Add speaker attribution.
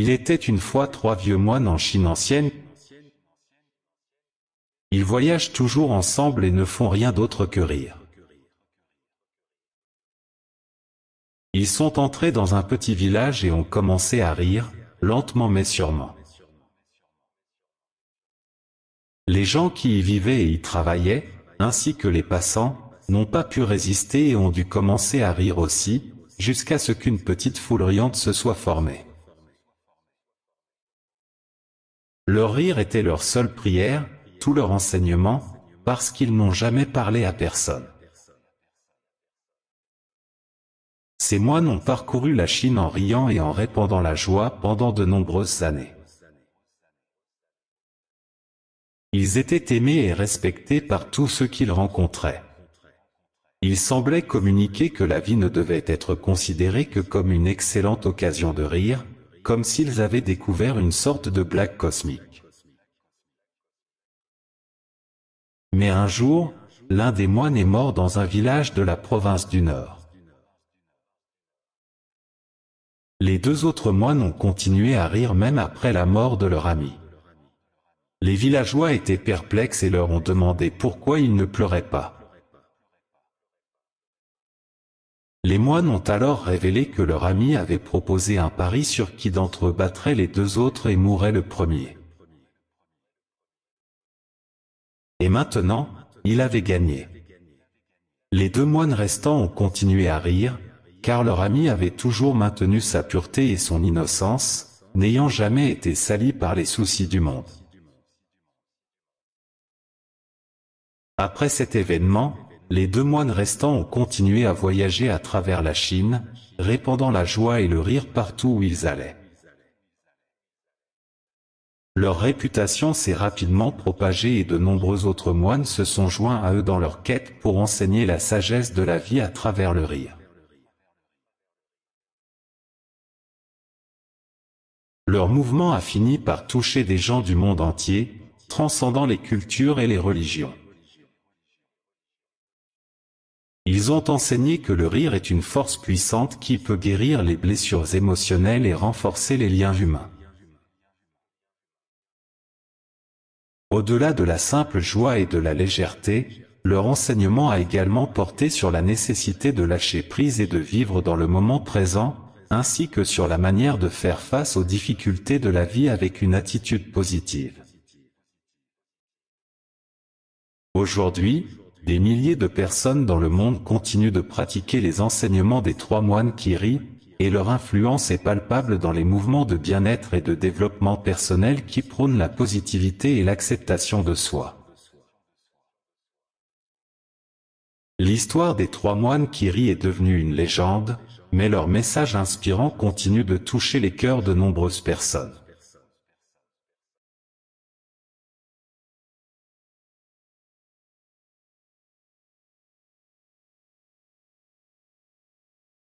Speaker 1: Il était une fois 3 vieux moines en Chine ancienne. Ils voyagent toujours ensemble et ne font rien d'autre que rire. Ils sont entrés dans un petit village et ont commencé à rire, lentement mais sûrement. Les gens qui y vivaient et y travaillaient, ainsi que les passants, n'ont pas pu résister et ont dû commencer à rire aussi, jusqu'à ce qu'une petite foule riante se soit formée. Leur rire était leur seule prière, tout leur enseignement, parce qu'ils n'ont jamais parlé à personne. Ces moines ont parcouru la Chine en riant et en répandant la joie pendant de nombreuses années. Ils étaient aimés et respectés par tous ceux qu'ils rencontraient. Ils semblaient communiquer que la vie ne devait être considérée que comme une excellente occasion de rire, comme s'ils avaient découvert une sorte de blague cosmique. Mais un jour, l'un des moines est mort dans un village de la province du Nord. Les 2 autres moines ont continué à rire même après la mort de leur ami. Les villageois étaient perplexes et leur ont demandé pourquoi ils ne pleuraient pas. Les moines ont alors révélé que leur ami avait proposé un pari sur qui d'entre eux battrait les 2 autres et mourrait le premier. Et maintenant, il avait gagné. Les 2 moines restants ont continué à rire, car leur ami avait toujours maintenu sa pureté et son innocence, n'ayant jamais été sali par les soucis du monde. Après cet événement, les 2 moines restants ont continué à voyager à travers la Chine, répandant la joie et le rire partout où ils allaient. Leur réputation s'est rapidement propagée et de nombreux autres moines se sont joints à eux dans leur quête pour enseigner la sagesse de la vie à travers le rire. Leur mouvement a fini par toucher des gens du monde entier, transcendant les cultures et les religions. Ils ont enseigné que le rire est une force puissante qui peut guérir les blessures émotionnelles et renforcer les liens humains. Au-delà de la simple joie et de la légèreté, leur enseignement a également porté sur la nécessité de lâcher prise et de vivre dans le moment présent, ainsi que sur la manière de faire face aux difficultés de la vie avec une attitude positive. Aujourd'hui, des milliers de personnes dans le monde continuent de pratiquer les enseignements des 3 moines qui rient, et leur influence est palpable dans les mouvements de bien-être et de développement personnel qui prônent la positivité et l'acceptation de soi. L'histoire des 3 moines qui rient est devenue une légende, mais leur message inspirant continue de toucher les cœurs de nombreuses personnes.